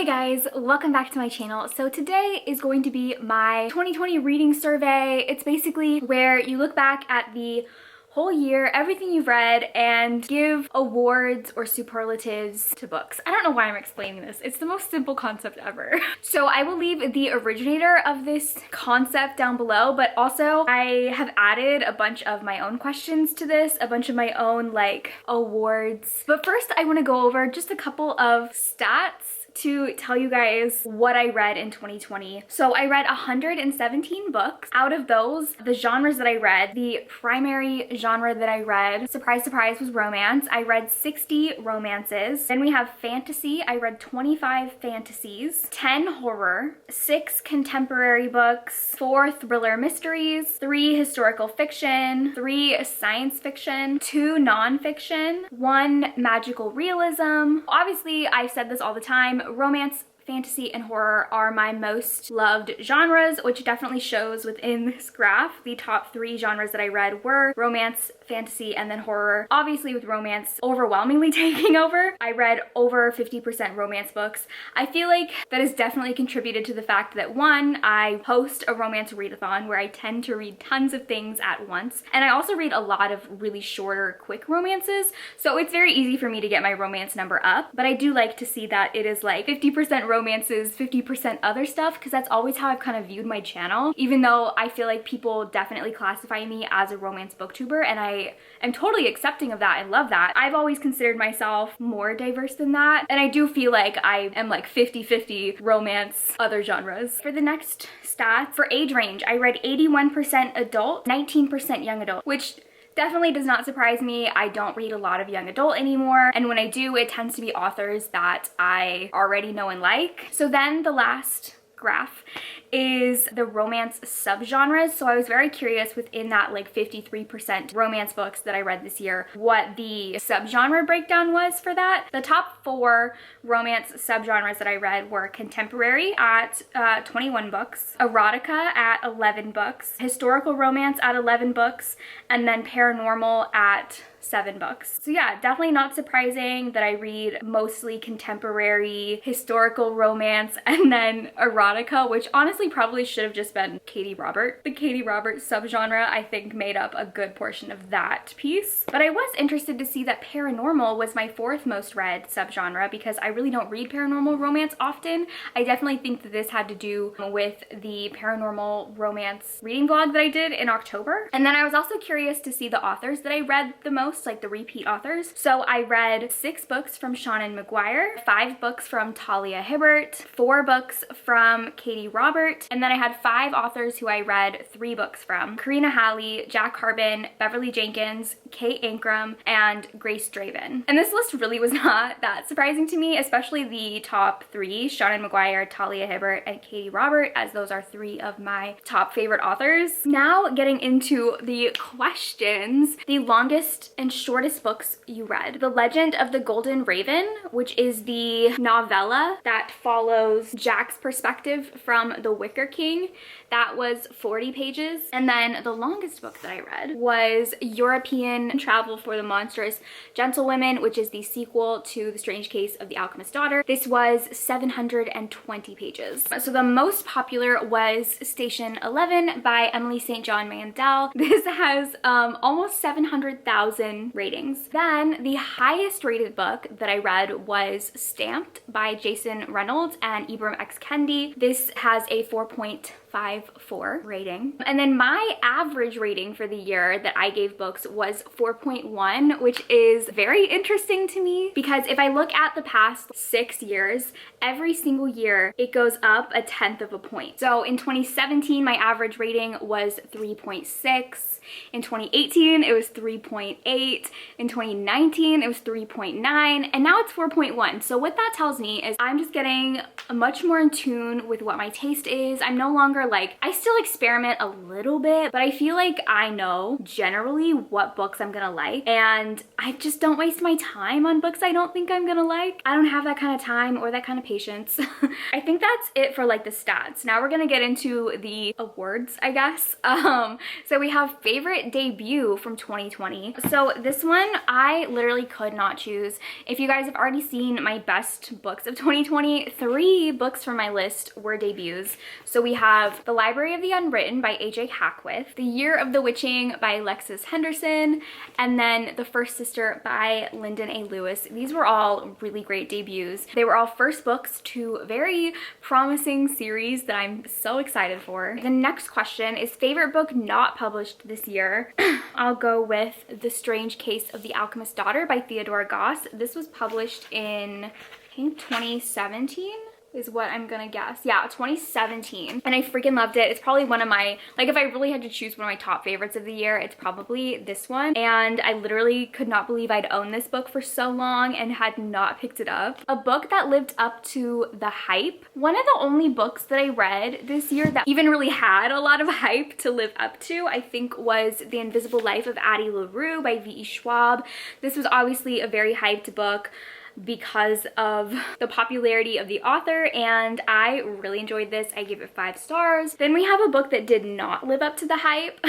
Hey guys, welcome back to my channel. So today is going to be my 2020 reading survey. It's basically where you look back at the whole year, everything you've read, and give awards or superlatives to books. I don't know why I'm explaining this. It's the most simple concept ever. So I will leave the originator of this concept down below, but also I have added a bunch of my own questions to this, a bunch of my own awards. But first I want to go over just a couple of stats to tell you guys what I read in 2020. So I read 117 books. Out of those, the genres that I read, the primary genre that I read, surprise, surprise, was romance. I read 60 romances. Then we have fantasy. I read 25 fantasies, 10 horror, 6 contemporary books, 4 thriller mysteries, 3 historical fiction, 3 science fiction, 2 nonfiction, 1 magical realism. Obviously, I've said this all the time, romance, fantasy, and horror are my most loved genres, which definitely shows within this graph. The top 3 genres that I read were romance, fantasy, and then horror. Obviously with romance overwhelmingly taking over. I read over 50% romance books. I feel like that has definitely contributed to the fact that, one, I host a romance readathon where I tend to read tons of things at once, and I also read a lot of really shorter, quick romances, so it's very easy for me to get my romance number up. But I do like to see that it is like 50% romances, 50% other stuff, because that's always how I've kind of viewed my channel, even though I feel like people definitely classify me as a romance booktuber, and I am totally accepting of that and love that. I've always considered myself more diverse than that, and I do feel like I am like 50-50 romance, other genres. For the next stats, for age range, I read 81% adult, 19% young adult, which definitely does not surprise me. I don't read a lot of young adult anymore, and when I do, it tends to be authors that I already know and like. So then the last graph is the romance subgenres. So I was very curious within that 53% romance books that I read this year, what the subgenre breakdown was for that. The top 4 romance subgenres that I read were contemporary at 21 books, erotica at 11 books, historical romance at 11 books, and then paranormal at 7 books. So yeah, definitely not surprising that I read mostly contemporary, historical romance, and then erotica, which honestly probably should have just been Katie Robert. The Katie Robert subgenre, I think, made up a good portion of that piece. But I was interested to see that paranormal was my 4th most read subgenre, because I really don't read paranormal romance often. I definitely think that this had to do with the paranormal romance reading vlog that I did in October. And then I was also curious to see the authors that I read the most, like the repeat authors. So I read 6 books from Seanan McGuire, 5 books from Talia Hibbert, 4 books from Katie Robert, and then I had 5 authors who I read 3 books from: Karina Halley, Jack Harbin, Beverly Jenkins, Kate Ankrum, and Grace Draven. And this list really was not that surprising to me, especially the top 3, Seanan McGuire, Talia Hibbert, and Katie Robert, as those are 3 of my top favorite authors. Now getting into the questions. The longest and shortest books you read: The Legend of the Golden Raven, which is the novella that follows Jack's perspective from The Wicker King. That was 40 pages. And then the longest book that I read was European Travel for the Monstrous Gentlewomen, which is the sequel to The Strange Case of the Alchemist's Daughter. This was 720 pages. So the most popular was Station 11 by Emily St. John Mandel. This has almost 700,000 ratings. Then the highest rated book that I read was Stamped by Jason Reynolds and Ibram X. Kendi. This has a 4.54 rating. And then my average rating for the year that I gave books was 4.1, which is very interesting to me, because if I look at the past 6 years, every single year it goes up a 1/10 of a point. So in 2017, my average rating was 3.6. In 2018, it was 3.8. In 2019, it was 3.9. And now it's 4.1. So what that tells me is I'm just getting much more in tune with what my taste is. I'm no longer year, like I still experiment a little bit, but I feel like I know generally what books I'm gonna like, and I just don't waste my time on books I don't think I'm gonna like. I don't have that kind of time or that kind of patience. I think that's it for like the stats. Now we're gonna get into the awards, I guess. So we have favorite debut from 2020. So this one I literally could not choose. If you guys have already seen my best books of 2020, 3 books from my list were debuts. So we have The Library of the Unwritten by AJ Hackwith, The Year of the Witching by Lexis Henderson, and then The First Sister by Lyndon A. Lewis. These were all really great debuts. They were all first books to very promising series that I'm so excited for. The next question is favorite book not published this year. I'll go with The Strange Case of the Alchemist's Daughter by Theodora Goss. This was published in, I think, 2017 is what I'm gonna guess. Yeah, 2017. And I freaking loved it. It's probably one of my, like if I really had to choose one of my top favorites of the year, it's probably this one. And I literally could not believe I'd owned this book for so long and had not picked it up. A book that lived up to the hype. One of the only books that I read this year that even really had a lot of hype to live up to, I think, was The Invisible Life of Addie LaRue by V.E. Schwab. This was obviously a very hyped book because of the popularity of the author, and I really enjoyed this. I gave it 5 stars. Then we have a book that did not live up to the hype.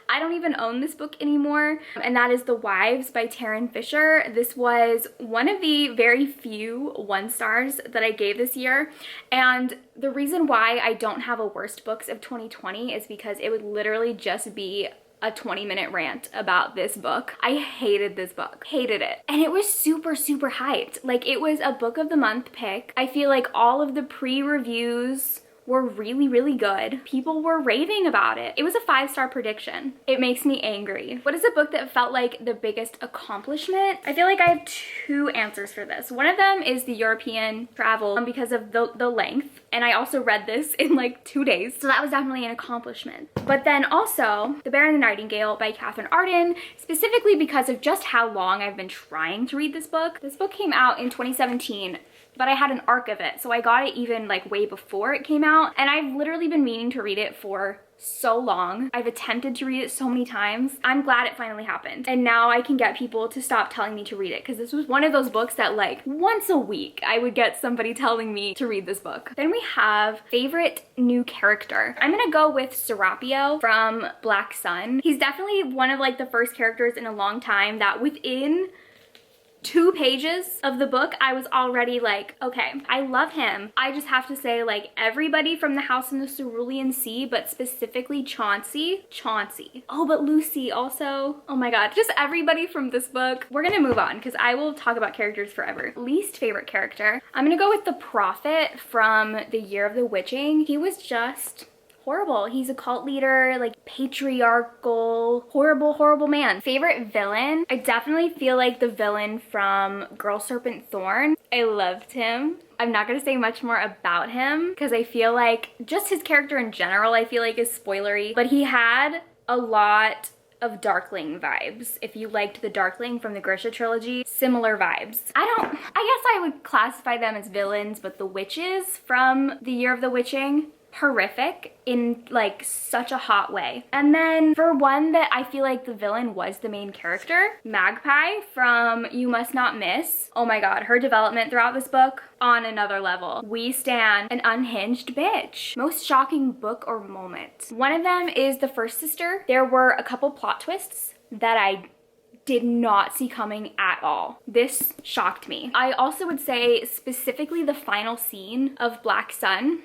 I don't even own this book anymore, and that is The Wives by Taryn Fisher. This was one of the very few 1 stars that I gave this year, and the reason why I don't have a worst books of 2020 is because it would literally just be a 20-minute rant about this book. I hated this book, hated it. And it was super, super hyped. Like, it was a book of the month pick. I feel like all of the pre-reviews were really, really good. People were raving about it. It was a 5-star prediction. It makes me angry. What is a book that felt like the biggest accomplishment? I feel like I have 2 answers for this. One of them is the European travel because of the length. And I also read this in like 2 days. So that was definitely an accomplishment. But then also The Bear and the Nightingale by Catherine Arden, specifically because of just how long I've been trying to read this book. This book came out in 2017. But I had an arc of it, so I got it even like way before it came out, and I've literally been meaning to read it for so long. I've attempted to read it so many times. I'm glad it finally happened, and now I can get people to stop telling me to read it, because this was one of those books that like once a week I would get somebody telling me to read this book. Then we have favorite new character. I'm gonna go with Serapio from Black Sun. He's definitely one of like the first characters in a long time that within 2 pages of the book, I was already like, okay, I love him. I just have to say, like, everybody from the House in the Cerulean Sea, but specifically Chauncey. Oh, but Lucy also. Oh my god, just everybody from this book. We're gonna move on because I will talk about characters forever. Least favorite character. I'm gonna go with the Prophet from The Year of the Witching. He was just horrible. He's a cult leader, like patriarchal, horrible man. Favorite villain? I definitely feel like the villain from Girl Serpent Thorn. I loved him. I'm not gonna say much more about him because I feel like just his character in general, I feel like is spoilery, but he had a lot of Darkling vibes. If you liked the Darkling from the Grisha trilogy, similar vibes. I guess I would classify them as villains, but the witches from The Year of the Witching, horrific in like such a hot way. And then for one that I feel like the villain was the main character, Magpie from You Must Not Miss. Oh my god, her development throughout this book on another level. We stand an unhinged bitch. Most shocking book or moment. One of them is The First Sister. There were a couple plot twists that I did not see coming at all. This shocked me. I also would say specifically the final scene of Black Sun,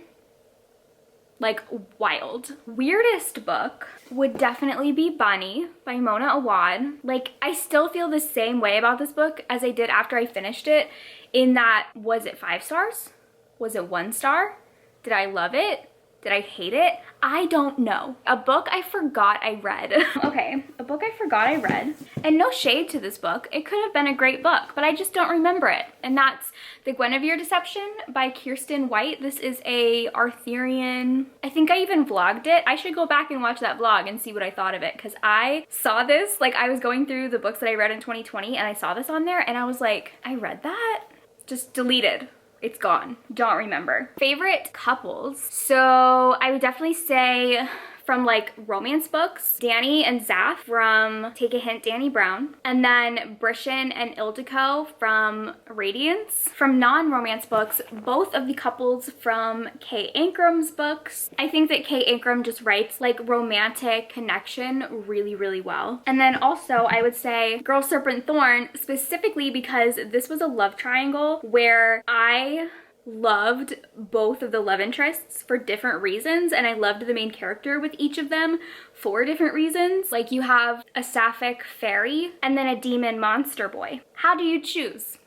like wild. Weirdest book would definitely be Bunny by Mona Awad. Like, I still feel the same way about this book as I did after I finished it, in that, was it 5 stars? Was it 1 star? Did I love it? Did I hate it? I don't know. A book I forgot I read. Okay, a book I forgot I read. And no shade to this book. It could have been a great book, but I just don't remember it. And that's The Guinevere Deception by Kirsten White. This is a Arthurian, I think I even vlogged it. I should go back and watch that vlog and see what I thought of it, because I saw this, like I was going through the books that I read in 2020 and I saw this on there and I was like, I read that? Just deleted. It's gone. Don't remember. Favorite couples. So I would definitely say from like romance books, Danny and Zaph from Take a Hint, Danny Brown. And then Brishan and Ildiko from Radiance. From non-romance books, both of the couples from Kay Ancram's books. I think that Kay Ancram just writes like romantic connection really, really well. And then also I would say Girl, Serpent, Thorn, specifically because this was a love triangle where I loved both of the love interests for different reasons, and I loved the main character with each of them for different reasons. Like you have a sapphic fairy and then a demon monster boy. How do you choose?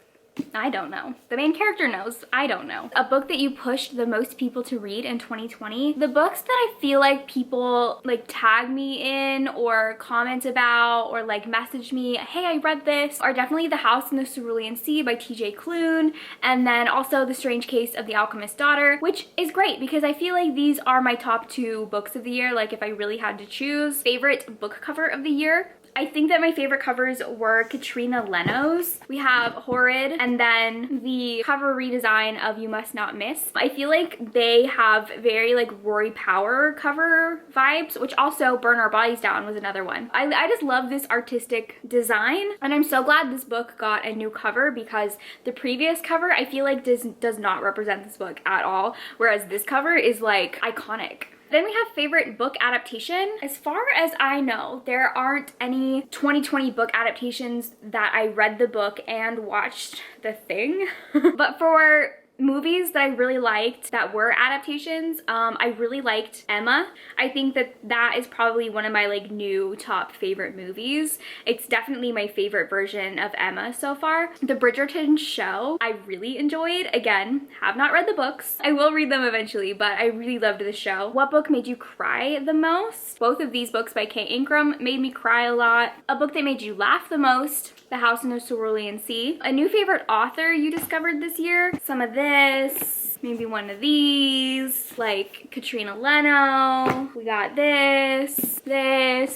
I don't know. The main character knows. I don't know. A book that you pushed the most people to read in 2020. The books that I feel like people like tag me in or comment about or like message me, hey, I read this, are definitely The House in the Cerulean Sea by TJ Klune, and then also The Strange Case of the Alchemist's Daughter, which is great because I feel like these are my top 2 books of the year, like if I really had to choose. Favorite book cover of the year. I think that my favorite covers were Katrina Leno's. We have Horrid and then the cover redesign of You Must Not Miss. I feel like they have very like Rory Power cover vibes, which also Burn Our Bodies Down was another one. I just love this artistic design, and I'm so glad this book got a new cover because the previous cover I feel like does not represent this book at all, whereas this cover is like iconic. Then we have favorite book adaptation. As far as I know, there aren't any 2020 book adaptations that I read the book and watched the thing. But for movies that I really liked that were adaptations, I really liked Emma. I think that that is probably one of my like new top favorite movies. It's definitely my favorite version of Emma so far. The Bridgerton show I really enjoyed. Again, have not read the books. I will read them eventually, but I really loved the show. What book made you cry the most? Both of these books by Kay Ancram made me cry a lot. A book that made you laugh the most? The House in the Cerulean Sea. A new favorite author you discovered this year? Some of this, maybe one of these, like Katrina Leno. We got this. I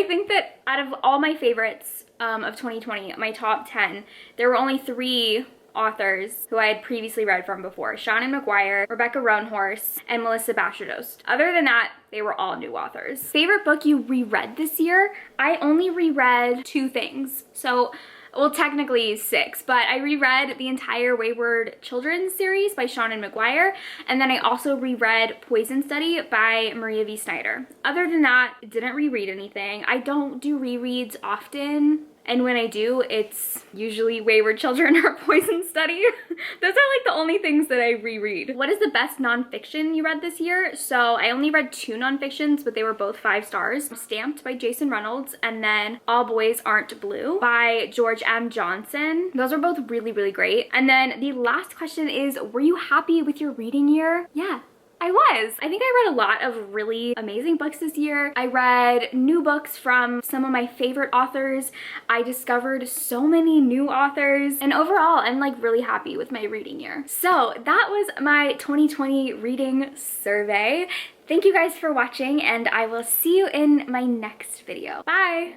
think that out of all my favorites of 2020, my top 10, there were only 3 authors who I had previously read from before. Shannon McGuire, Rebecca Roanhorse, and Melissa Bastardost. Other than that, they were all new authors. Favorite book you reread this year? I only reread 2 things. So, well, technically 6, but I reread the entire Wayward Children series by Shannon McGuire, and then I also reread Poison Study by Maria V. Snyder. Other than that, didn't reread anything. I don't do rereads often. And when I do, it's usually Wayward Children or Poison Study. Those are like the only things that I reread. What is the best nonfiction you read this year? So I only read 2 nonfictions, but they were both 5 stars. Stamped by Jason Reynolds, and then All Boys Aren't Blue by George M. Johnson. Those are both really, really great. And then the last question is, were you happy with your reading year? Yeah. I was. I think I read a lot of really amazing books this year. I read new books from some of my favorite authors. I discovered so many new authors. And overall, I'm like really happy with my reading year. So that was my 2020 reading survey. Thank you guys for watching, and I will see you in my next video. Bye!